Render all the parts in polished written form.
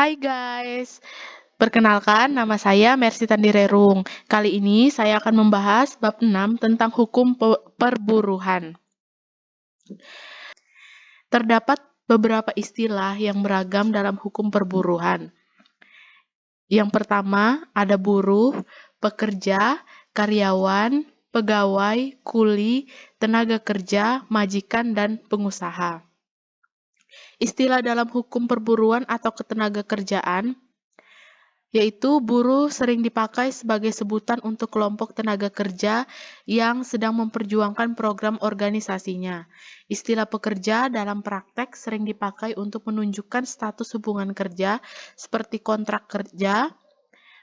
Hai guys, perkenalkan nama saya Mercy Tandirerung. Kali ini saya akan membahas bab 6 tentang hukum perburuhan. Terdapat beberapa istilah yang beragam dalam hukum perburuhan. Yang pertama ada buruh, pekerja, karyawan, pegawai, kuli, tenaga kerja, majikan, dan pengusaha. Istilah dalam hukum perburuan atau ketenaga kerjaan yaitu buruh sering dipakai sebagai sebutan untuk kelompok tenaga kerja yang sedang memperjuangkan program organisasinya. Istilah pekerja dalam praktek sering dipakai untuk menunjukkan status hubungan kerja seperti kontrak kerja,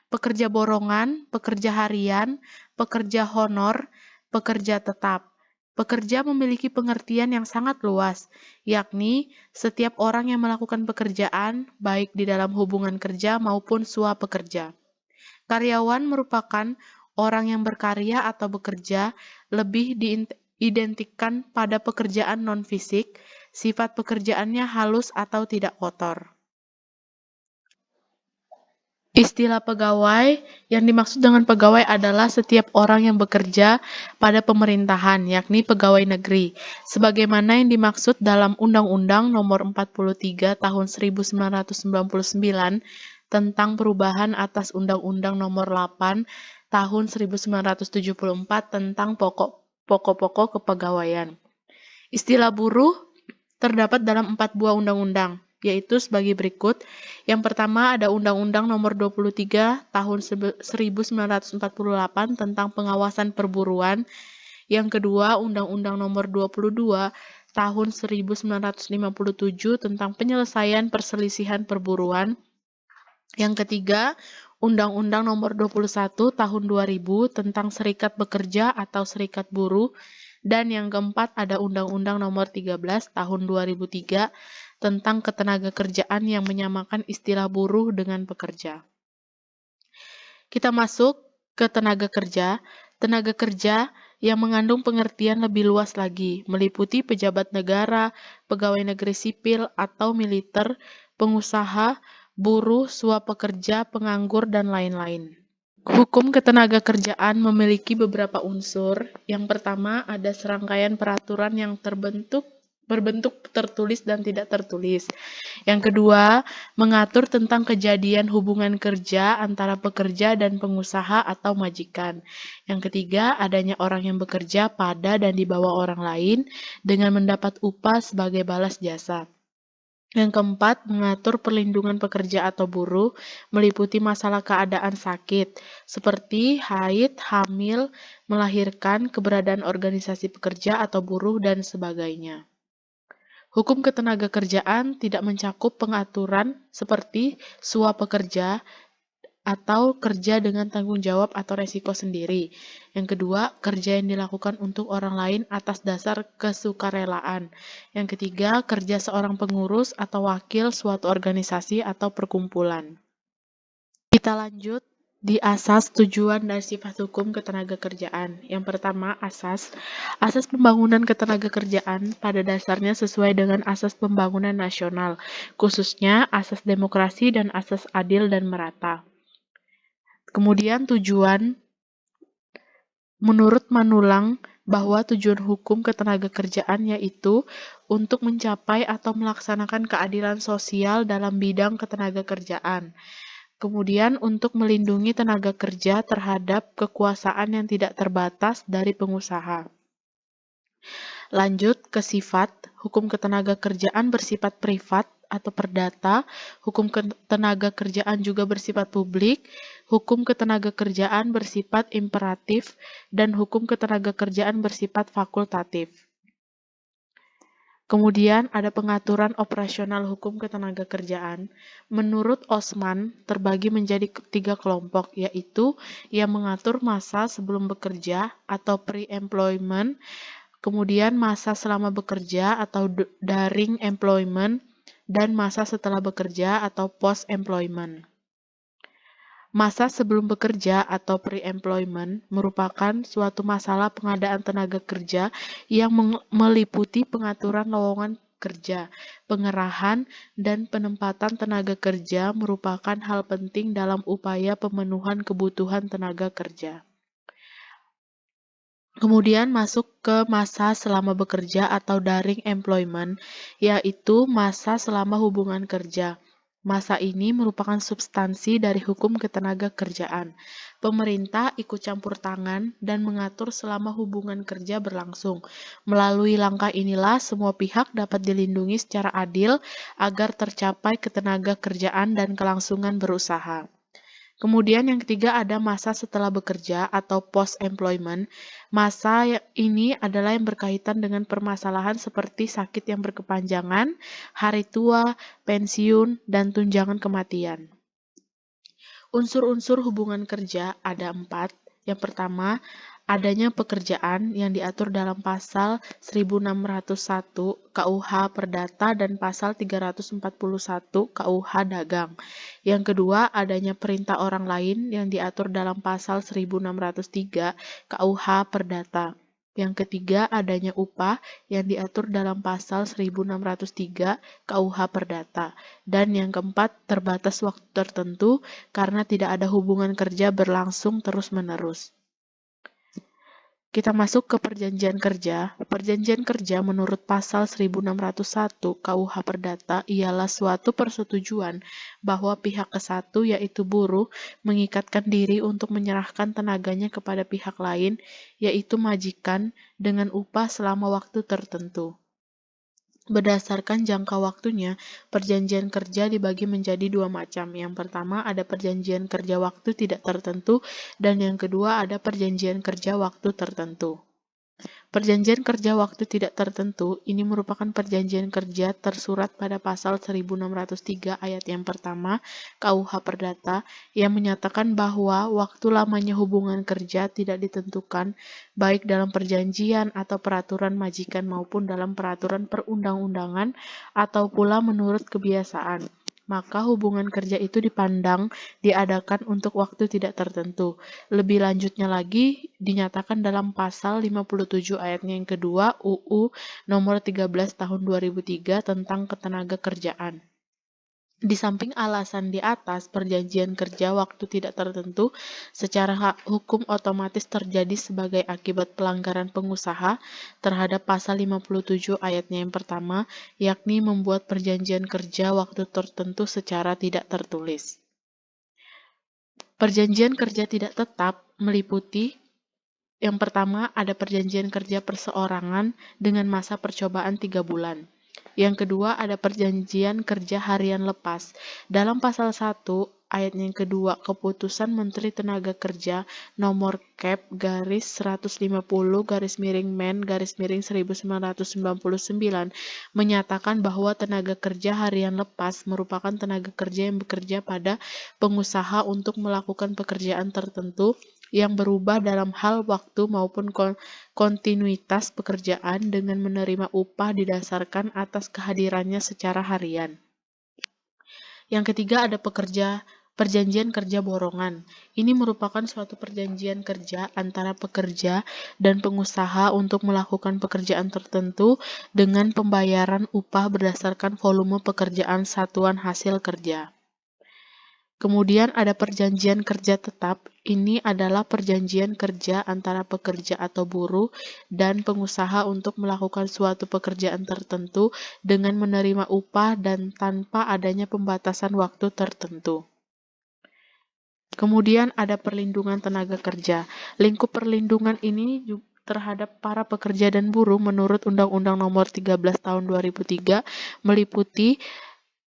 pekerja borongan, pekerja harian, pekerja honor, pekerja tetap. Pekerja memiliki pengertian yang sangat luas, yakni setiap orang yang melakukan pekerjaan, baik di dalam hubungan kerja maupun swapekerja. Karyawan merupakan orang yang berkarya atau bekerja, lebih diidentikan pada pekerjaan non-fisik, sifat pekerjaannya halus atau tidak kotor. Istilah pegawai, yang dimaksud dengan pegawai adalah setiap orang yang bekerja pada pemerintahan, yakni pegawai negeri, sebagaimana yang dimaksud dalam Undang-Undang Nomor 43 Tahun 1999 tentang perubahan atas Undang-Undang Nomor 8 Tahun 1974 tentang pokok-pokok kepegawaian. Istilah buruh terdapat dalam 4 buah undang-undang, yaitu sebagai berikut. Yang pertama ada Undang-Undang Nomor 23 Tahun 1948 tentang pengawasan perburuan. Yang kedua, Undang-Undang Nomor 22 Tahun 1957 tentang penyelesaian perselisihan perburuan. Yang ketiga, Undang-Undang Nomor 21 Tahun 2000 tentang serikat bekerja atau serikat buruh. Dan yang keempat ada Undang-Undang Nomor 13 Tahun 2003 tentang ketenagakerjaan yang menyamakan istilah buruh dengan pekerja. Kita masuk ke tenaga kerja. Tenaga kerja yang mengandung pengertian lebih luas lagi, meliputi pejabat negara, pegawai negeri sipil atau militer, pengusaha, buruh, swapekerja, penganggur, dan lain-lain. Hukum ketenagakerjaan memiliki beberapa unsur. Yang pertama, ada serangkaian peraturan yang berbentuk tertulis dan tidak tertulis. Yang kedua, mengatur tentang kejadian hubungan kerja antara pekerja dan pengusaha atau majikan. Yang ketiga, adanya orang yang bekerja pada dan di bawah orang lain dengan mendapat upah sebagai balas jasa. Yang keempat, mengatur perlindungan pekerja atau buruh, meliputi masalah keadaan sakit, seperti haid, hamil, melahirkan, keberadaan organisasi pekerja atau buruh, dan sebagainya. Hukum ketenagakerjaan tidak mencakup pengaturan seperti swapekerja atau kerja dengan tanggung jawab atau resiko sendiri. Yang kedua, kerja yang dilakukan untuk orang lain atas dasar kesukarelaan. Yang ketiga, kerja seorang pengurus atau wakil suatu organisasi atau perkumpulan. Kita lanjut di asas, tujuan, dan sifat hukum ketenagakerjaan. Yang pertama, asas. Asas pembangunan ketenagakerjaan pada dasarnya sesuai dengan asas pembangunan nasional, khususnya asas demokrasi dan asas adil dan merata. Kemudian tujuan, menurut Manulang, bahwa tujuan hukum ketenagakerjaan yaitu untuk mencapai atau melaksanakan keadilan sosial dalam bidang ketenagakerjaan. Kemudian untuk melindungi tenaga kerja terhadap kekuasaan yang tidak terbatas dari pengusaha. Lanjut ke sifat, hukum ketenagakerjaan bersifat privat atau perdata, hukum ketenagakerjaan juga bersifat publik, hukum ketenagakerjaan bersifat imperatif, dan hukum ketenagakerjaan bersifat fakultatif. Kemudian ada pengaturan operasional hukum ketenagakerjaan. Menurut Osman, terbagi menjadi 3 kelompok, yaitu yang mengatur masa sebelum bekerja atau pre-employment, kemudian masa selama bekerja atau during employment, dan masa setelah bekerja atau post-employment. Masa sebelum bekerja atau pre-employment merupakan suatu masalah pengadaan tenaga kerja yang meliputi pengaturan lowongan kerja. Pengerahan dan penempatan tenaga kerja merupakan hal penting dalam upaya pemenuhan kebutuhan tenaga kerja. Kemudian masuk ke masa selama bekerja atau daring employment, yaitu masa selama hubungan kerja. Masa ini merupakan substansi dari hukum ketenaga kerjaan. Pemerintah ikut campur tangan dan mengatur selama hubungan kerja berlangsung. Melalui langkah inilah semua pihak dapat dilindungi secara adil agar tercapai ketenaga kerjaan dan kelangsungan berusaha. Kemudian yang ketiga ada masa setelah bekerja atau post-employment. Masa ini adalah yang berkaitan dengan permasalahan seperti sakit yang berkepanjangan, hari tua, pensiun, dan tunjangan kematian. Unsur-unsur hubungan kerja ada 4. Yang pertama, adanya pekerjaan yang diatur dalam pasal 1601 KUH Perdata dan pasal 341 KUH Dagang. Yang kedua, adanya perintah orang lain yang diatur dalam pasal 1603 KUH Perdata. Yang ketiga, adanya upah yang diatur dalam pasal 1603 KUH Perdata. Dan yang keempat, terbatas waktu tertentu karena tidak ada hubungan kerja berlangsung terus-menerus. Kita masuk ke perjanjian kerja. Perjanjian kerja menurut pasal 1601 KUH Perdata ialah suatu persetujuan bahwa pihak ke-1 yaitu buruh mengikatkan diri untuk menyerahkan tenaganya kepada pihak lain yaitu majikan dengan upah selama waktu tertentu. Berdasarkan jangka waktunya, perjanjian kerja dibagi menjadi 2 macam. Yang pertama ada perjanjian kerja waktu tidak tertentu dan yang kedua ada perjanjian kerja waktu tertentu. Perjanjian kerja waktu tidak tertentu ini merupakan perjanjian kerja tersurat pada pasal 1603 ayat yang pertama KUH Perdata yang menyatakan bahwa waktu lamanya hubungan kerja tidak ditentukan baik dalam perjanjian atau peraturan majikan maupun dalam peraturan perundang-undangan atau pula menurut kebiasaan. Maka hubungan kerja itu dipandang diadakan untuk waktu tidak tertentu. Lebih lanjutnya lagi, dinyatakan dalam pasal 57 ayatnya yang kedua UU nomor 13 tahun 2003 tentang ketenaga kerjaan. Di samping alasan di atas, perjanjian kerja waktu tidak tertentu secara hukum otomatis terjadi sebagai akibat pelanggaran pengusaha terhadap pasal 57 ayatnya yang pertama, yakni membuat perjanjian kerja waktu tertentu secara tidak tertulis. Perjanjian kerja tidak tetap meliputi yang pertama ada perjanjian kerja perseorangan dengan masa percobaan 3 bulan. Yang kedua ada perjanjian kerja harian lepas. Dalam pasal 1 ayat yang kedua keputusan Menteri Tenaga Kerja nomor Kep garis 150 garis miring Men garis miring 1999 menyatakan bahwa tenaga kerja harian lepas merupakan tenaga kerja yang bekerja pada pengusaha untuk melakukan pekerjaan tertentu yang berubah dalam hal waktu maupun kontinuitas pekerjaan dengan menerima upah didasarkan atas kehadirannya secara harian. Yang ketiga ada perjanjian kerja borongan. Ini merupakan suatu perjanjian kerja antara pekerja dan pengusaha untuk melakukan pekerjaan tertentu dengan pembayaran upah berdasarkan volume pekerjaan satuan hasil kerja. Kemudian ada perjanjian kerja tetap. Ini adalah perjanjian kerja antara pekerja atau buruh dan pengusaha untuk melakukan suatu pekerjaan tertentu dengan menerima upah dan tanpa adanya pembatasan waktu tertentu. Kemudian ada perlindungan tenaga kerja. Lingkup perlindungan ini terhadap para pekerja dan buruh menurut Undang-Undang Nomor 13 Tahun 2003 meliputi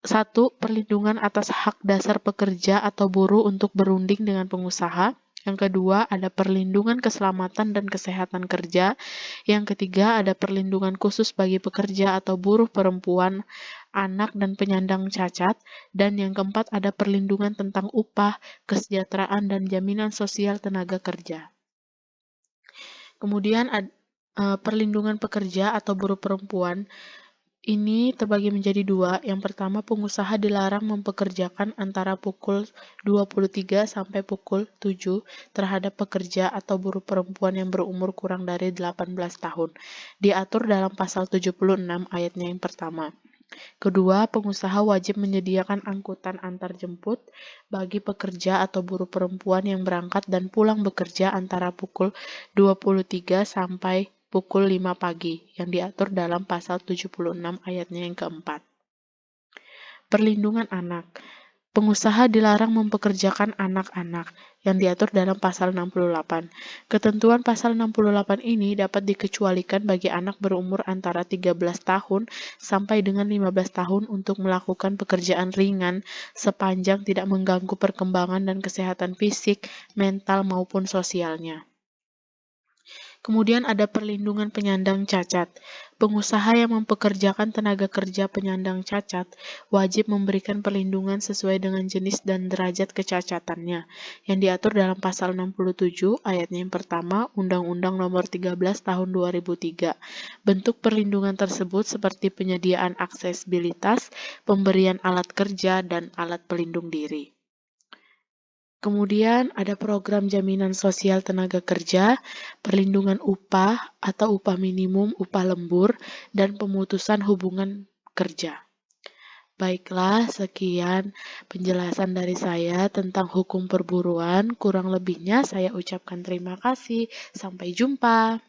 1. Perlindungan atas hak dasar pekerja atau buruh untuk berunding dengan pengusaha. Yang kedua, ada perlindungan keselamatan dan kesehatan kerja. Yang ketiga, ada perlindungan khusus bagi pekerja atau buruh perempuan, anak, dan penyandang cacat. Dan yang keempat, ada perlindungan tentang upah, kesejahteraan, dan jaminan sosial tenaga kerja. Kemudian, perlindungan pekerja atau buruh perempuan Ini terbagi menjadi dua. Yang pertama, pengusaha dilarang mempekerjakan antara pukul 23 sampai pukul 7 terhadap pekerja atau buruh perempuan yang berumur kurang dari 18 tahun. Diatur dalam pasal 76 ayatnya yang pertama. Kedua, pengusaha wajib menyediakan angkutan antar jemput bagi pekerja atau buruh perempuan yang berangkat dan pulang bekerja antara pukul 23 sampai pukul 5 pagi, yang diatur dalam pasal 76 ayatnya yang keempat. Perlindungan anak. Pengusaha dilarang mempekerjakan anak-anak yang diatur dalam pasal 68. Ketentuan pasal 68 ini dapat dikecualikan bagi anak berumur antara 13 tahun sampai dengan 15 tahun untuk melakukan pekerjaan ringan sepanjang tidak mengganggu perkembangan dan kesehatan fisik, mental, maupun sosialnya. Kemudian ada perlindungan penyandang cacat. Pengusaha yang mempekerjakan tenaga kerja penyandang cacat wajib memberikan perlindungan sesuai dengan jenis dan derajat kecacatannya, yang diatur dalam pasal 67 ayatnya yang pertama Undang-Undang Nomor 13 Tahun 2003. Bentuk perlindungan tersebut seperti penyediaan aksesibilitas, pemberian alat kerja, dan alat pelindung diri. Kemudian ada program jaminan sosial tenaga kerja, perlindungan upah atau upah minimum, upah lembur, dan pemutusan hubungan kerja. Baiklah, sekian penjelasan dari saya tentang hukum perburuan. Kurang lebihnya saya ucapkan terima kasih. Sampai jumpa.